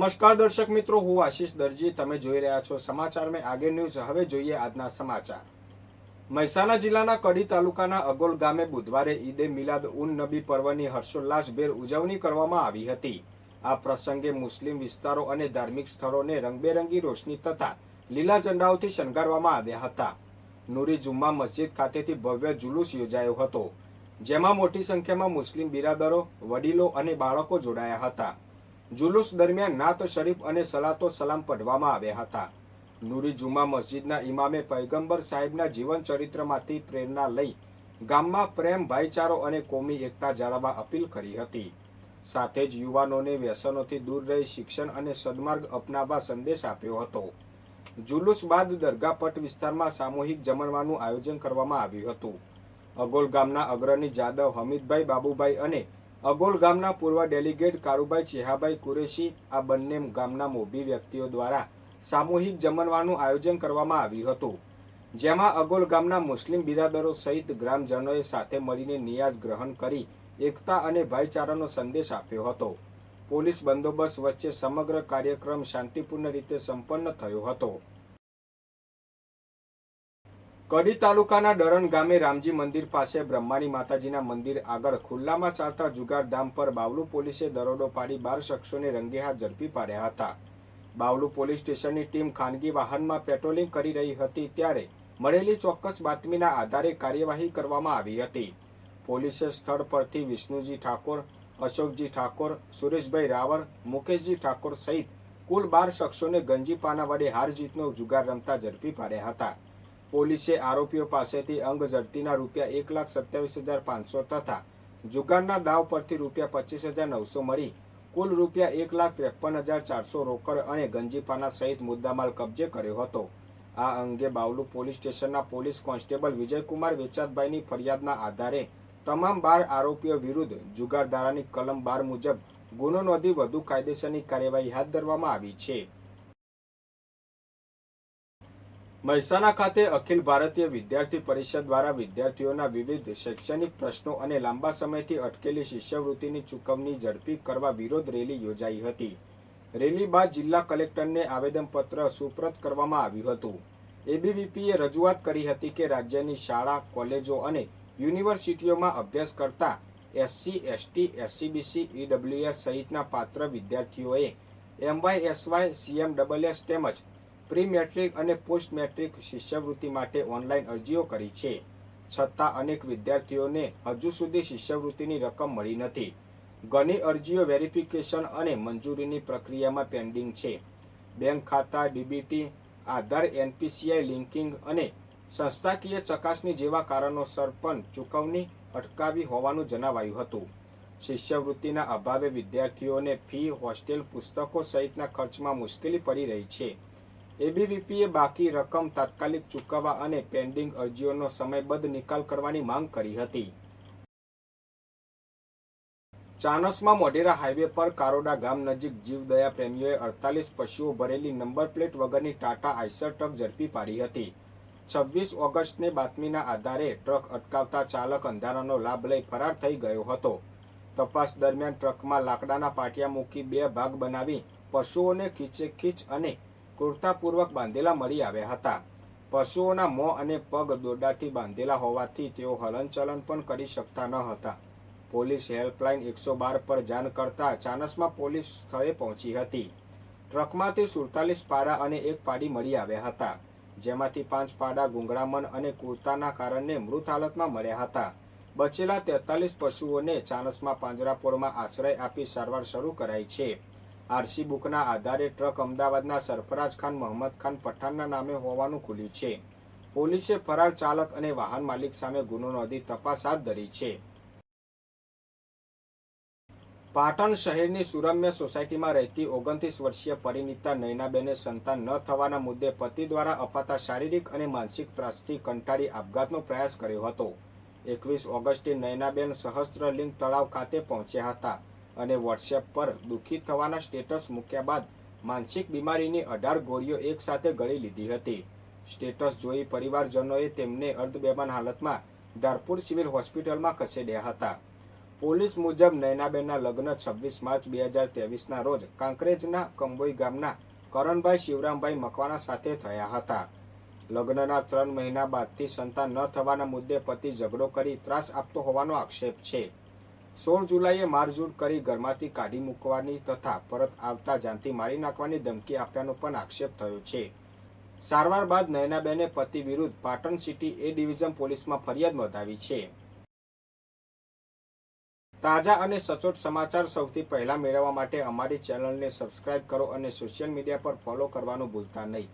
નમસ્કાર દર્શક મિત્રો, હું આશીષ દરજી. તમે જોઈ રહ્યા છો સમાચાર મેં આગે ન્યૂઝ. હવે જોઈએ આજના સમાચાર. મહેસાણા જિલ્લાના કડી તાલુકાના અગોલ ગામે બુધવારે ઈદે મિલાદ ઉન નબી પર્વની હર્ષોલ્લાસભેર ઉજવણી કરવામાં આવી હતી. આ પ્રસંગે મુસ્લિમ વિસ્તારો અને ધાર્મિક સ્થળોને રંગબેરંગી રોશની તથા લીલા ઝંડાઓથી શણગારવામાં આવ્યા હતા. નૂરી જુમ્મા મસ્જિદ ખાતેથી ભવ્ય જુલુસ યોજાયો હતો, જેમાં મોટી સંખ્યામાં મુસ્લિમ બિરાદરો, વડીલો અને બાળકો જોડાયા હતા. જુલુસ દરમિયાન નાત શરીફ અને સલાતો સલામ પઢવામાં આવ્યા હતા. નૂરી જુમ્મા મસ્જિદના ઇમામે પૈગંબર સાહેબના જીવન ચરિત્રમાંથી પ્રેરણા લઈ ગામમાં પ્રેમ, ભાઈચારો અને કોમી એકતા જાળવવા અપીલ કરી હતી. સાથે જ યુવાનોને વ્યસનોથી દૂર રહી શિક્ષણ અને સદમાર્ગ અપનાવવા સંદેશ આપ્યો હતો. જુલુસ બાદ દરગાહ પટ વિસ્તારમાં સામૂહિક જમણવારનું આયોજન કરવામાં આવ્યું હતું. અગોલ ગામના અગ્રણી જાદવ હમીદભાઈ બાબુભાઈ અને અગોલ ગામના પૂર્વ ડેલિગેટ કારુભાઈ ચેહાભાઈ કુરેશી, આ બંને ગામના મોભી વ્યક્તિઓ દ્વારા સામૂહિક જમણવારનું આયોજન કરવામાં આવ્યું હતું, જેમાં અગોલ ગામના મુસ્લિમ બિરાદરો સહિત ગ્રામજનોએ સાથે મળીને નિયાઝ ગ્રહણ કરી એકતા અને ભાઈચારાનો સંદેશ આપ્યો હતો. પોલીસ બંદોબસ્ત વચ્ચે સમગ્ર કાર્યક્રમ શાંતિપૂર્ણ રીતે સંપન્ન થયો હતો. કડી તાલુકાના ડરણ ગામે રામજી મંદિર પાસે બ્રહ્માણી માતાજીના મંદિર આગળ ખુલ્લામાં ચાલતા જુગાર ધામ પર બાવલુ પોલીસે દરોડો પાડી 12 શખ્સોને રંગેહાથ ઝડપી પાડ્યા હતા. બાવલુ પોલીસ સ્ટેશનની ટીમ ખાનગી વાહનમાં પેટ્રોલિંગ કરી રહી હતી ત્યારે મળેલી ચોક્કસ બાતમીના આધારે કાર્યવાહી કરવામાં આવી હતી. પોલીસે સ્થળ પરથી વિષ્ણુજી ઠાકોર, અશોકજી ઠાકોર, સુરેશભાઈ રાવળ, મુકેશજી ઠાકોર સહિત કુલ 12 શખ્સોને ગંજીપાના વડે હાર જીતનો જુગાર રમતા ઝડપી પાડ્યા હતા. પોલીસે આરોપીઓ પાસેથી અંગ ઝડતીના રૂપિયા 1,27,500 તથા જુગારના દાવ પરથી રૂપિયા 25,900 મળી કુલ રૂપિયા 1,53,400 રોકડ અને ગંજીપાના સહિત મુદ્દામાલ કબજે કર્યો હતો. આ અંગે બાવલુ પોલીસ સ્ટેશનના પોલીસ કોન્સ્ટેબલ વિજયકુમાર વેચાતભાઈની ફરિયાદના આધારે તમામ 12 આરોપીઓ વિરુદ્ધ જુગારધારાની કલમ 12 મુજબ ગુનો નોંધી વધુ કાયદેસરની કાર્યવાહી હાથ ધરવામાં આવી છે. મહેસાણા ખાતે અખિલ ભારતીય વિદ્યાર્થી પરિષદ દ્વારા વિદ્યાર્થીઓના વિવિધ શૈક્ષણિક પ્રશ્નો અને લાંબા સમયથી અટકેલી શિષ્યવૃત્તિની ચૂકવણી ઝડપી કરવા વિરોધ રેલી યોજાઈ હતી. રેલી બાદ જિલ્લા કલેક્ટરને આવેદનપત્ર સુપ્રત કરવામાં આવ્યું હતું. એબીવીપીએ રજૂઆત કરી હતી કે રાજ્યની શાળા, કોલેજો અને યુનિવર્સિટીઓમાં અભ્યાસ કરતા એસસી, એસટી, એસસીબીસી, ઈડબ્લ્યુએસ સહિતના પાત્ર વિદ્યાર્થીઓએ એમવાયએસવાય, સીએમડબલએસ તેમજ પ્રી મેટ્રિક અને પોસ્ટ મેટ્રિક શિષ્યવૃત્તિ માટે ઓનલાઈન અરજીઓ કરી છે. છતાં અનેક વિદ્યાર્થીઓને હજુ સુધી શિષ્યવૃત્તિની રકમ મળી નથી. ઘણી અરજીઓ વેરિફિકેશન અને મંજૂરીની પ્રક્રિયામાં પેન્ડિંગ છે. બેંક ખાતા, ડીબીટી, આધાર, એનપીસીઆઈ લિંકિંગ અને સંસ્થાકીય ચકાસણી જેવા કારણોસર પણ ચૂકવણી અટકાવી હોવાનું જણાવાયું હતું. શિષ્યવૃત્તિના અભાવે વિદ્યાર્થીઓને ફી, હોસ્ટેલ, પુસ્તકો સહિતના ખર્ચમાં મુશ્કેલી પડી રહી છે. એબીવીપીએ બાકી રકમ તાત્કાલિક ચૂકવવા અને પેન્ડિંગ અરજીઓનો સમયબદ્ધ નિકાલ કરવાની માંગ કરી હતી. ચાણસ્મા મોઢેરા હાઈવે પર કારોડા ગામ નજીક જીવદયા પ્રેમીઓએ 48 પશુઓ ભરેલી નંબર પ્લેટ વગરની ટાટા આઈસર ટ્રક ઝડપી પાડી હતી. 26 ઓગસ્ટને બાતમીના આધારે ટ્રક અટકાવતા ચાલક અંધારાનો લાભ લઈ ફરાર થઈ ગયો હતો. તપાસ દરમિયાન ટ્રકમાં લાકડાના પાટિયા મૂકી 2 ભાગ બનાવી પશુઓને ખીચેખીચ અને ક્રૂરતાપૂર્વક બાંધેલા મળી આવ્યા હતા. પશુઓના મોં અને પગ દોરડાથી બાંધેલા હોવાથી તેઓ હલનચલન પણ કરી શકતા ન હતા. પોલીસ હેલ્પલાઇન 112 પર જાણ કરતા ચાણસ્મા પોલીસ સ્થળે પહોંચી હતી. ટ્રકમાંથી 47 પાડા અને 1 પાડી મળી આવ્યા હતા, જેમાંથી 5 પાડા ગુંગળામણ અને ક્રૂરતાના કારણે મૃત હાલતમાં મળ્યા હતા. બચેલા 43 પશુઓને ચાણસ્મા પાંજરાપોળમાં આશ્રય આપી સારવાર શરૂ કરાઈ છે. આરસી બુકના આધારે ટ્રક અમદાવાદના સરફરાજ ખાન મોહમ્મદ ખાન પઠાણના નામે હોવાનું ખુલ્યું છે. પોલીસે ફરાર ચાલક અને વાહન માલિક સામે ગુનો નોંધી તપાસ હાથ ધરી છે. પાટણ શહેરની સુરમ્ય સોસાયટીમાં રહેતી 29 વર્ષીય પરિણીતા નયનાબેને સંતાન ન થવાના મુદ્દે પતિ દ્વારા અપાતા શારીરિક અને માનસિક ત્રાસથી કંટાળી આપઘાતનો પ્રયાસ કર્યો હતો. 21 ઓગસ્ટે નયનાબેન સહસ્ત્રલિંગ તળાવ ખાતે પહોંચ્યા હતા અને વોટ્સએપ પર દુઃખી થવાના સ્ટેટસ મૂક્યા બાદ માનસિક બીમારીની 18 ગોળીઓ એકસાથે ગળી લીધી હતી. સ્ટેટસ જોઈ પરિવારજનોએ તેમને અર્ધબેભાન હાલતમાં ધારપુર સિવિલ હોસ્પિટલમાં ખસેડ્યા હતા. પોલીસ મુજબ નયનાબેનના લગ્ન 26 માર્ચ 2023ના રોજ કાંકરેજના કંબોઈ ગામના કરણભાઈ શિવરામભાઈ મકવાણા સાથે થયા હતા. લગ્નના 3 મહિના બાદથી સંતાન ન થવાના મુદ્દે પતિ ઝઘડો કરી ત્રાસ આપતો હોવાનો આક્ષેપ છે. 16 જુલાઈએ મારઝૂડ કરી ઘરમાંથી કાઢી મૂકવાની તથા પરત આવતા જાનથી મારી નાખવાની ધમકી આપ્યાનો પણ આક્ષેપ થયો છે. સારવાર બાદ નયનાબેને પતિ વિરુદ્ધ પાટણ સિટી એ ડિવિઝન પોલીસમાં ફરિયાદ નોંધાવી છે. તાજા અને સચોટ સમાચાર સૌથી પહેલા મેળવવા માટે અમારી ચેનલને સબસ્ક્રાઇબ કરો અને સોશિયલ મીડિયા પર ફોલો કરવાનું ભૂલતા નહીં.